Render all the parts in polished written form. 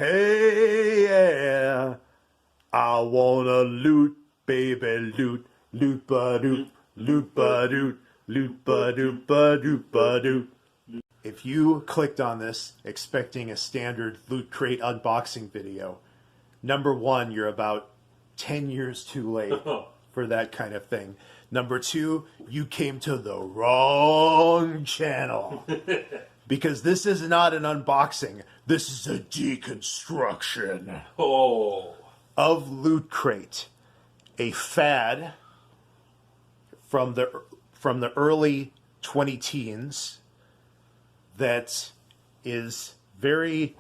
Hey, yeah, I wanna loot, baby, loot, loot ba doot, loot ba doot, loot ba doot ba doot ba doot. If you clicked on this expecting a standard Loot Crate unboxing video, number one, you're about 10 years too late for that kind of thing. Number two, you came to the wrong channel. Because this is not an unboxing. This is a deconstruction of Loot Crate, a fad from the early 2010s that is very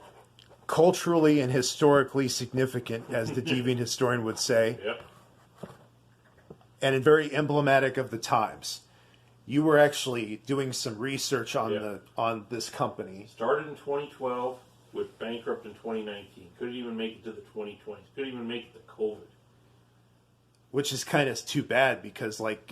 culturally and historically significant, as the Deviant historian would say, Yep. and very emblematic of the times. You were actually doing some research on on this company. Started in 2012, was bankrupt in 2019. Couldn't even make it to the 2020s. Couldn't even make it to COVID. Which is kind of too bad because, like,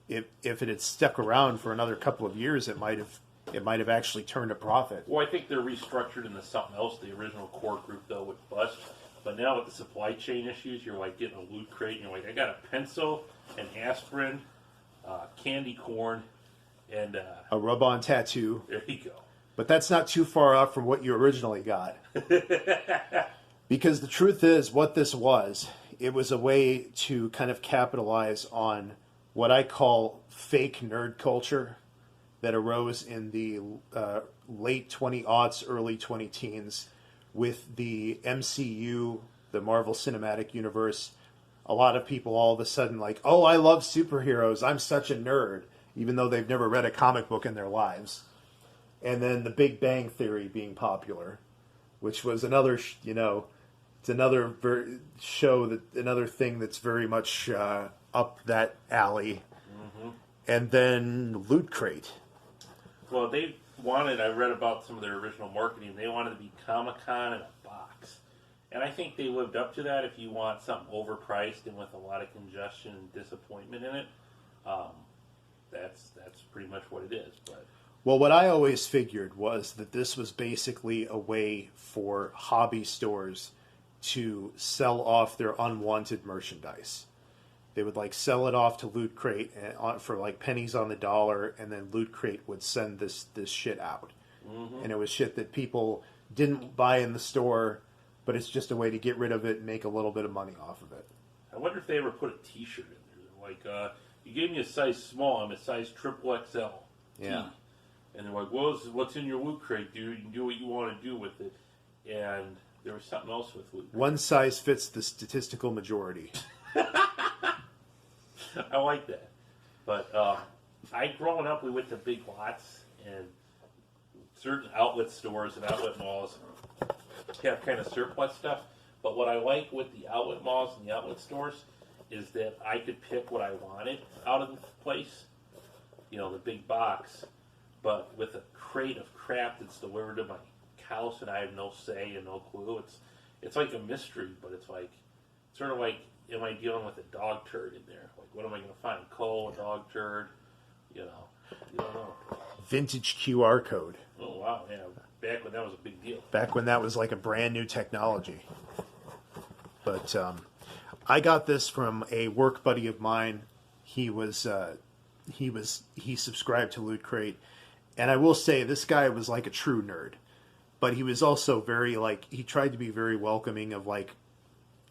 if it had stuck around for another couple of years, it might have actually turned a profit. Well, I think they're restructured into something else. The original core group, though, would bust. But now with the supply chain issues, you're like getting a Loot Crate, and you're like, I got a pencil, an aspirin, candy corn, and a rub-on tattoo. There you go. But that's not too far off from what you originally got. Because the truth is, what this was, it was a way to kind of capitalize on what I call fake nerd culture that arose in the late 20-aughts, early 2010s with the MCU, the Marvel Cinematic Universe. A lot of people all of a sudden like, oh, I love superheroes. I'm such a nerd, even though they've never read a comic book in their lives. And then the Big Bang Theory being popular, which was another, it's another show, that another thing that's very much up that alley. Mm-hmm. And then Loot Crate. Well, they wanted, I read about some of their original marketing, they wanted to be Comic-Con in a box. And I think they lived up to that. If you want something overpriced and with a lot of congestion and disappointment in it, that's pretty much what it is. But well, what I always figured was that this was basically a way for hobby stores to sell off their unwanted merchandise. They would like sell it off to Loot Crate for like pennies on the dollar, and then Loot Crate would send this shit out. Mm-hmm. And it was shit that people didn't buy in the store, but it's just a way to get rid of it and make a little bit of money off of it. I wonder if they ever put a T-shirt in there. Like, you gave me a size small, I'm a size XXL. Yeah. And they're like, well, this is what's in your Loot Crate, dude. You can do what you want to do with it. And there was something else with Loot Crate. One size fits the statistical majority. I like that. But growing up, we went to big lots, and certain outlet stores and outlet malls have kind of surplus stuff. But what I like with the outlet malls and the outlet stores is that I could pick what I wanted out of the place, the big box. But with a crate of crap that's delivered to my house and I have no say and no clue, it's like a mystery, but it's like, sort of like, am I dealing with a dog turd in there? Like, what am I going to find? Coal, a dog turd? You don't know. Vintage QR code. Oh, wow, yeah. Back when that was a big deal. Back when that was like a brand new technology. But I got this from a work buddy of mine. He subscribed to Loot Crate. And I will say, this guy was like a true nerd. But he was also very, he tried to be very welcoming of,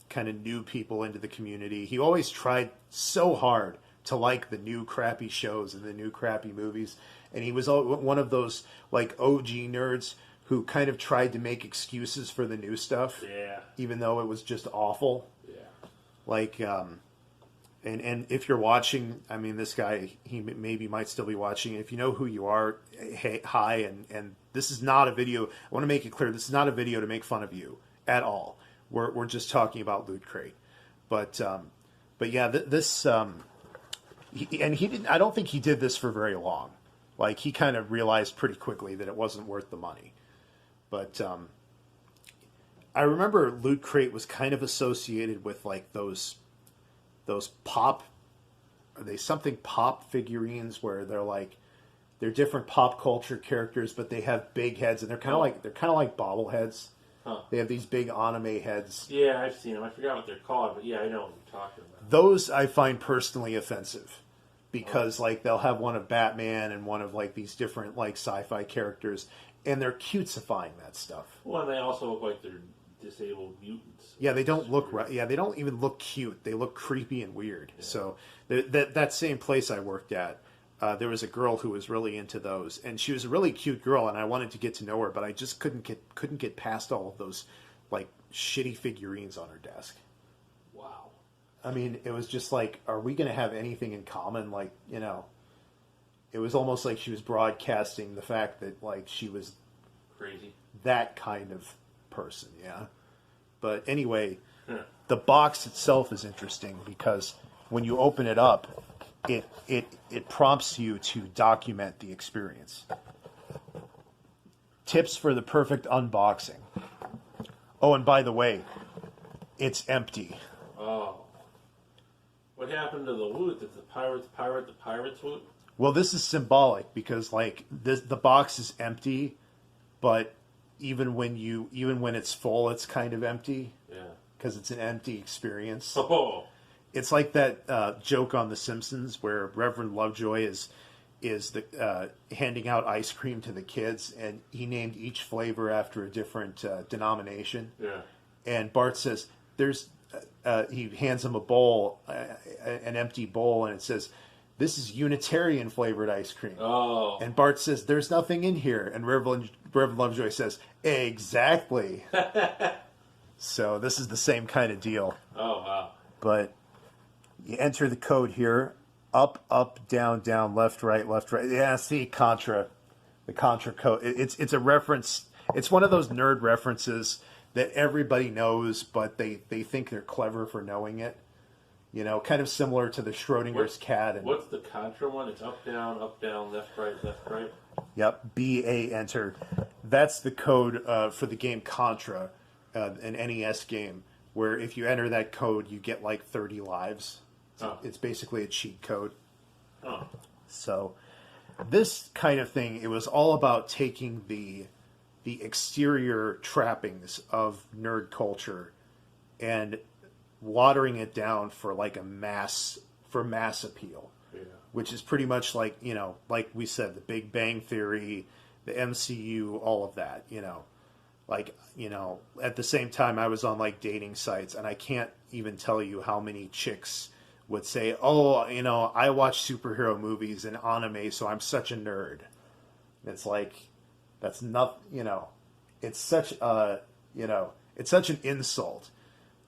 kind of new people into the community. He always tried so hard to like the new crappy shows and the new crappy movies. And he was one of those, OG nerds who kind of tried to make excuses for the new stuff. Yeah. Even though it was just awful. Yeah. And if you're watching, I mean, this guy, he maybe might still be watching. If you know who you are, hey, hi. And this is not a video. I want to make it clear, this is not a video to make fun of you at all. We're just talking about Loot Crate. But yeah, this, he didn't, I don't think he did this for very long. He kind of realized pretty quickly that it wasn't worth the money. But I remember Loot Crate was kind of associated with those pop, are they something pop figurines where they're different pop culture characters, but they have big heads and they're kind of like bobbleheads. Huh. They have these big anime heads. Yeah, I've seen them. I forgot what they're called, but yeah, I know what you're talking about. Those I find personally offensive because like they'll have one of Batman and one of like these different like sci-fi characters, and they're cutesifying that stuff. Well, and they also look like they're disabled mutants. Yeah, they don't look right. Yeah, they don't even look cute. They look creepy and weird. Yeah. So that same place I worked at, there was a girl who was really into those, and she was a really cute girl, and I wanted to get to know her, but I just couldn't get past all of those like shitty figurines on her desk. Wow. I mean, it was just like, are we going to have anything in common? Like, you know, it was almost like she was broadcasting the fact that like she was crazy, that kind of person. Yeah. But anyway, the box itself is interesting because when you open it up, it prompts you to document the experience. Tips for the perfect unboxing. Oh, and by the way, it's empty. Oh. What happened to the loot? Did the pirates pirate the pirates' loot? Well, this is symbolic because like the box is empty, but even when it's full, it's kind of empty. Yeah. Because it's an empty experience. Oh. It's like that joke on The Simpsons where Reverend Lovejoy is handing out ice cream to the kids, and he named each flavor after a different denomination. Yeah. And Bart says, he hands him a bowl, an empty bowl, and it says, "This is Unitarian flavored ice cream." Oh. And Bart says, "There's nothing in here." And Reverend Lovejoy says, "Exactly." So this is the same kind of deal. Oh, wow. But you enter the code here. Up, up, down, down, left, right, left, right. Yeah, see, Contra. The Contra code. It's a reference. It's one of those nerd references that everybody knows, but they think they're clever for knowing it. You know, kind of similar to the Schrodinger's cat. And, what's the Contra one? It's up, down, left, right, left, right. Yep, BA enter. That's the code for the game Contra, an NES game, where if you enter that code, you get like 30 lives. It's basically a cheat code. Oh. So this kind of thing, it was all about taking the exterior trappings of nerd culture and watering it down for like mass appeal. Yeah. Which is pretty much like, you know, like we said, the Big Bang Theory, the MCU, all of that, you know. Like, you know, at the same time I was on like dating sites, and I can't even tell you how many chicks would say, "Oh, you know, I watch superhero movies and anime, so I'm such a nerd." It's like, that's not, you know, it's such a, you know, it's such an insult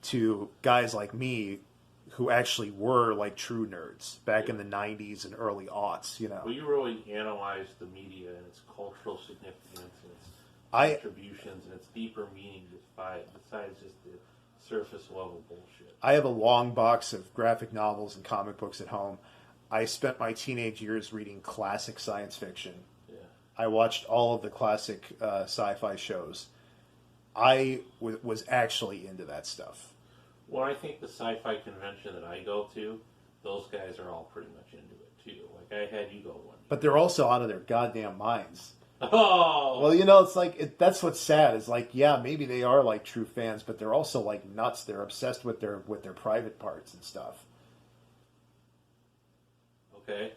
to guys like me who actually were like true nerds back in the 90s and early aughts, you know. Well, you really analyzed the media and its cultural significance and its contributions and its deeper meaning besides just the surface level bullshit. I have a long box of graphic novels and comic books at home. I spent my teenage years reading classic science fiction. Yeah. I watched all of the classic sci-fi shows. I was actually into that stuff. Well, I think the sci-fi convention that I go to, those guys are all pretty much into it too. Like I had you go one. But they're also out of their goddamn minds. Oh! Well, you know, it's like, that's what's sad. Is like, yeah, maybe they are like true fans, but they're also like nuts. They're obsessed with their private parts and stuff. Okay.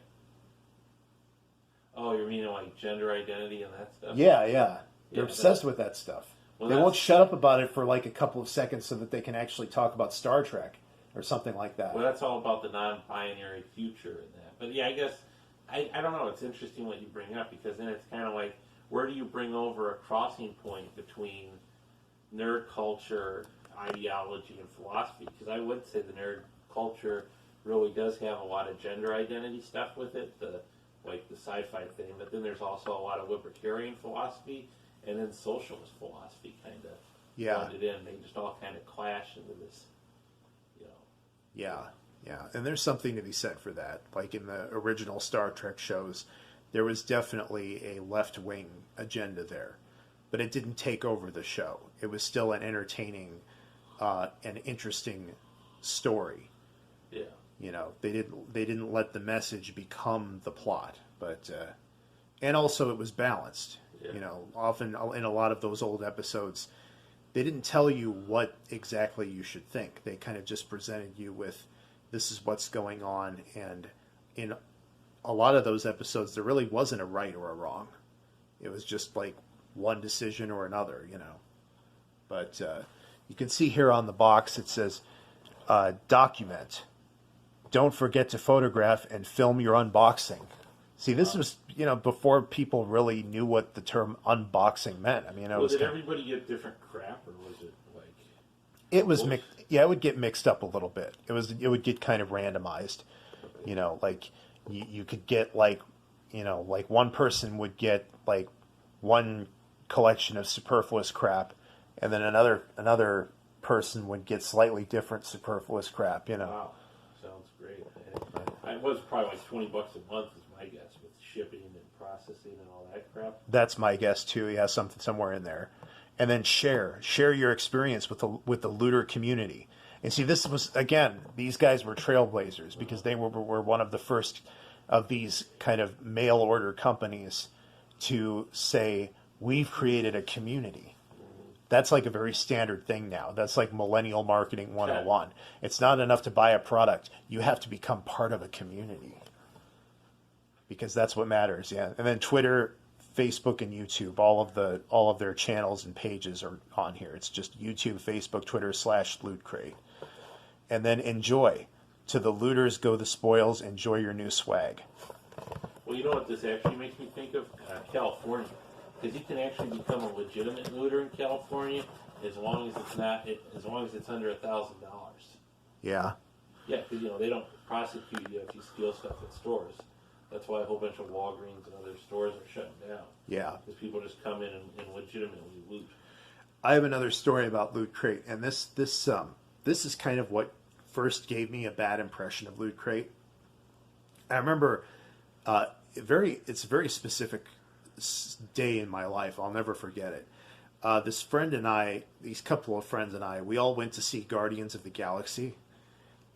Oh, you're meaning like gender identity and that stuff? Yeah. They're obsessed with that stuff. Well, they won't shut up about it for like a couple of seconds so that they can actually talk about Star Trek or something like that. Well, that's all about the non-binary future in that. But yeah, I guess, I don't know, it's interesting what you bring up, because then it's kind of like, where do you bring over a crossing point between nerd culture, ideology, and philosophy? Because I would say the nerd culture really does have a lot of gender identity stuff with it, like the sci-fi thing, but then there's also a lot of libertarian philosophy, and then socialist philosophy kind of blended in. They just all kind of clash into this, you know. Yeah, and there's something to be said for that. Like in the original Star Trek shows, there was definitely a left-wing agenda there, but it didn't take over the show. It was still an entertaining and interesting story. Yeah. You know, they didn't let the message become the plot, but and also it was balanced. Yeah. You know, often in a lot of those old episodes, they didn't tell you what exactly you should think. They kind of just presented you with, this is what's going on, and in a lot of those episodes, there really wasn't a right or a wrong. It was just like one decision or another, you know. But you can see here on the box, it says, document. Don't forget to photograph and film your unboxing. See, this was, you know, before people really knew what the term unboxing meant. I mean, did everybody get different crap, or was it like... It was mixed. Yeah, it would get mixed up a little bit. It would get kind of randomized. You know, like you could get like, you know, like one person would get like one collection of superfluous crap, and then another person would get slightly different superfluous crap. You know. Wow, sounds great. It was probably like $20 a month, is my guess, with shipping and processing and all that crap. That's my guess too. Yeah, somewhere in there. And then share your experience with the looter community. And see, this was, again, these guys were trailblazers because they were one of the first of these kind of mail order companies to say, we've created a community. That's like a very standard thing now. That's like millennial marketing 101. It's not enough to buy a product. You have to become part of a community, because that's what matters. Yeah. And then Twitter, Facebook, and YouTube, all of their channels and pages are on here. It's just YouTube, Facebook, Twitter /Lootcrate. And then enjoy. To the looters go the spoils. Enjoy your new swag. Well, you know what this actually makes me think of? California. Because you can actually become a legitimate looter in California as long as it's under $1,000. Yeah. Yeah, because they don't prosecute you if you steal stuff at stores. That's why a whole bunch of Walgreens and other stores are shutting down. Yeah. Because people just come in and legitimately loot. I have another story about Lootcrate, and this is kind of what first gave me a bad impression of Lootcrate. I remember it's a very specific day in my life. I'll never forget it. This friend and I, these couple of friends and I, we all went to see Guardians of the Galaxy,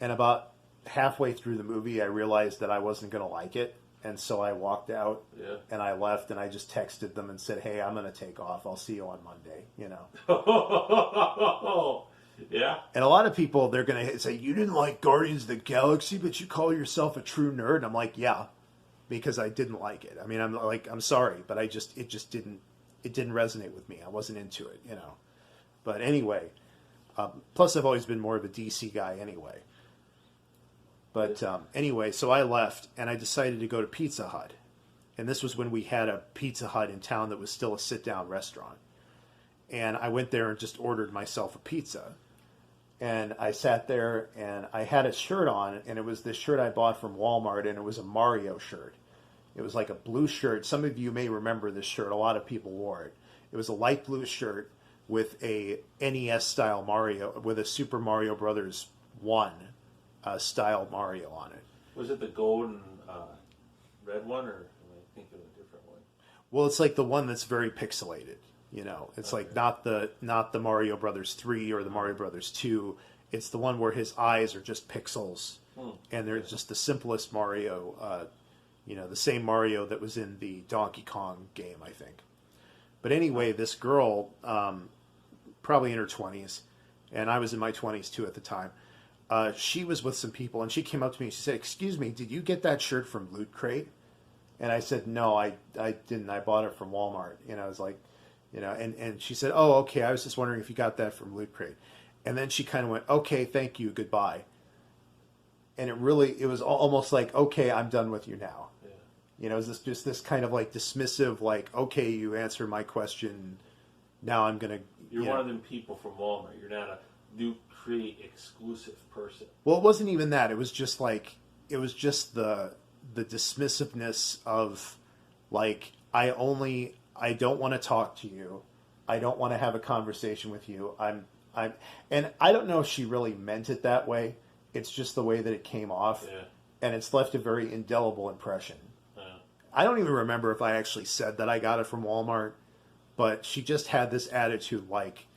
and about halfway through the movie, I realized that I wasn't going to like it. And so I walked out and I left, and I just texted them and said, hey, I'm going to take off. I'll see you on Monday, you know. Yeah. And a lot of people, they're going to say, you didn't like Guardians of the Galaxy, but you call yourself a true nerd. And I'm like, yeah, because I didn't like it. I mean, I'm sorry, but it didn't resonate with me. I wasn't into it, you know. But anyway, plus I've always been more of a DC guy anyway. But anyway, so I left, and I decided to go to Pizza Hut. And this was when we had a Pizza Hut in town that was still a sit-down restaurant. And I went there and just ordered myself a pizza. And I sat there, and I had a shirt on, and it was this shirt I bought from Walmart, and it was a Mario shirt. It was like a blue shirt. Some of you may remember this shirt. A lot of people wore it. It was a light blue shirt with a NES-style Mario, with a Super Mario Brothers 1 style Mario on it. Was it the gold and red one, or am I thinking of a different one? Well, it's like the one that's very pixelated. You know, it's okay. like not the Mario Brothers 3 or the Mario Brothers 2. It's the one where his eyes are just pixels, and they're just the simplest Mario. The same Mario that was in the Donkey Kong game, I think. But anyway, this girl, probably in her 20s, and I was in my 20s too at the time. She was with some people, and she came up to me and she said, excuse me, did you get that shirt from Lootcrate? And I said, no, I didn't. I bought it from Walmart. And I was like, and she said, oh, okay, I was just wondering if you got that from Lootcrate. And then she kind of went, okay, thank you, goodbye. And it was almost like, okay, I'm done with you now. Yeah. It was just this kind of like dismissive, like, okay, you answered my question, now I'm going to... You're one of them people from Walmart. You're not a Lootcrate exclusive person. Well, it wasn't even that. It was just like, the dismissiveness of like, I don't want to talk to you. I don't want to have a conversation with you. And I don't know if she really meant it that way. It's just the way that it came off. Yeah. And it's left a very indelible impression. Yeah. I don't even remember if I actually said that I got it from Walmart, but she just had this attitude like,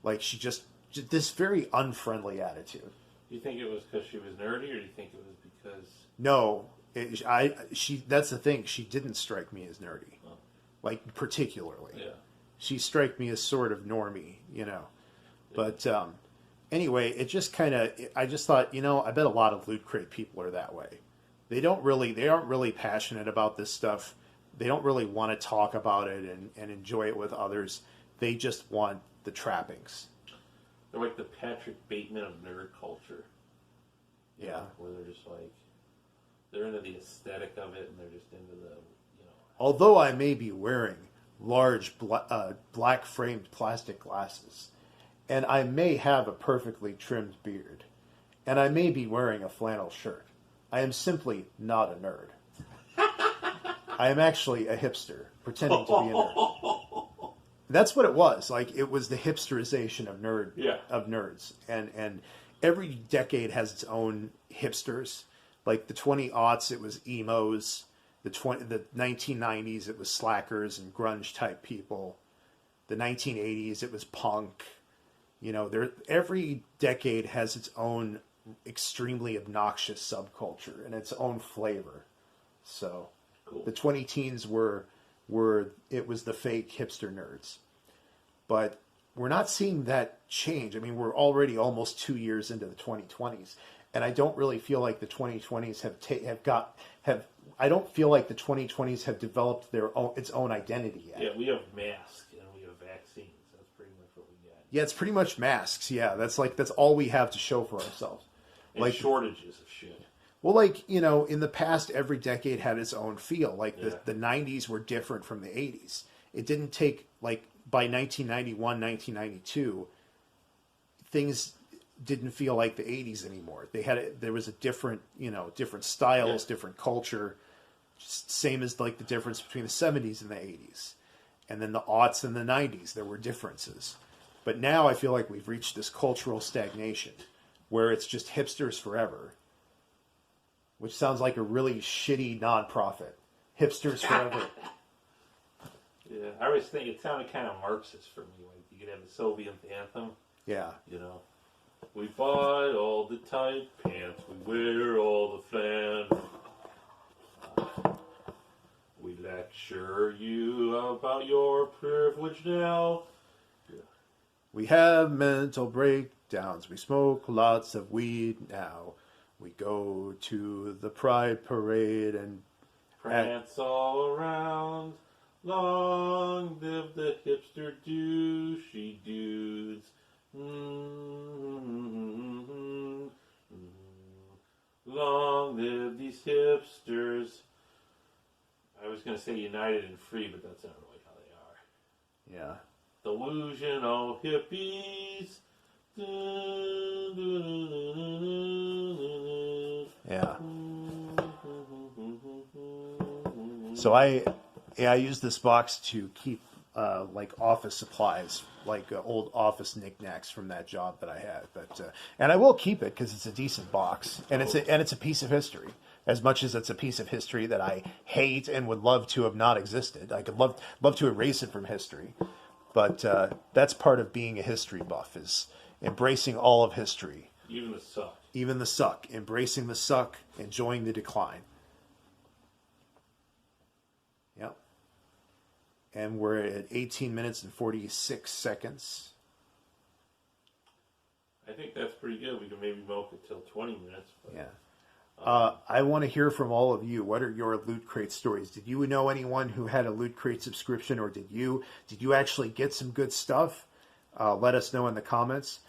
like she just this very unfriendly attitude. Do you think it was because she was nerdy, or do you think it was because... No, that's the thing. She didn't strike me as nerdy, like particularly. Yeah. She strike me as sort of normie, you know. But anyway, it just kind of, I just thought, you know, I bet a lot of Loot Crate people are that way. They aren't really passionate about this stuff. They don't really want to talk about it and enjoy it with others. They just want the trappings. They're like the Patrick Bateman of nerd culture. Yeah. Know, where they're just like, they're into the aesthetic of it, and they're just into the, you know. Although I may be wearing large black framed plastic glasses, and I may have a perfectly trimmed beard, and I may be wearing a flannel shirt, I am simply not a nerd. I am actually a hipster, pretending to be a nerd. That's what it was. Like, it was the hipsterization of nerds. And every decade has its own hipsters. Like the 20-aughts, it was emos. The 1990s, it was slackers and grunge type people. The 1980s, it was punk. You know, every decade has its own extremely obnoxious subculture and its own flavor. So cool. The 2010's it was the fake hipster nerds. But we're not seeing that change. I mean, we're already almost 2 years into the 2020s, and I don't really feel like the 2020s I don't feel like the 2020s have developed its own identity yet. Yeah, we have masks and we have vaccines. That's pretty much what we got. Yeah, it's pretty much masks. Yeah, that's all we have to show for ourselves. And like shortages of shit. Well, like, you know, in the past, every decade had its own feel. Like the 90s were different from the 80s. It didn't take, like, by 1991, 1992, things didn't feel like the 80s anymore. There was a different, you know, different styles, different culture, same as like the difference between the 70s and the 80s. And then the aughts and the 90s, there were differences. But now I feel like we've reached this cultural stagnation where it's just hipsters forever, which sounds like a really shitty nonprofit. Hipsters forever. Yeah, I always think it sounded kind of Marxist for me. Like you could have the Soviet anthem. Yeah. You know, we fight all the tight pants, we wear all the flan. We lecture you about your privilege now. Yeah. We have mental breakdowns. We smoke lots of weed now. We go to the Pride Parade and prance all around. Long live the hipster douchey dudes. Long live these hipsters. I was going to say united and free, but that's not really how they are. yeah. Delusional hippies. Yeah. So I use this box to keep like office supplies, like old office knickknacks from that job that I had. But and I will keep it because it's a decent box, and it's a piece of history. As much as it's a piece of history that I hate and would love to have not existed, I could love to erase it from history. But that's part of being a history buff, is embracing all of history. Even the suck. Even the suck. Embracing the suck, enjoying the decline. Yep. And we're at 18 minutes and 46 seconds. I think that's pretty good. We can maybe milk it till 20 minutes. But, yeah. I want to hear from all of you. What are your Loot Crate stories? Did you know anyone who had a Loot Crate subscription, or did you actually get some good stuff? Let us know in the comments.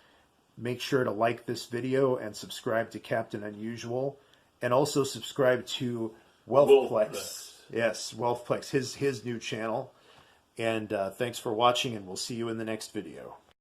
Make sure to like this video and subscribe to Captain Unusual, and also subscribe to Wealthplex. Yes, Wealthplex, his new channel. And thanks for watching, and we'll see you in the next video.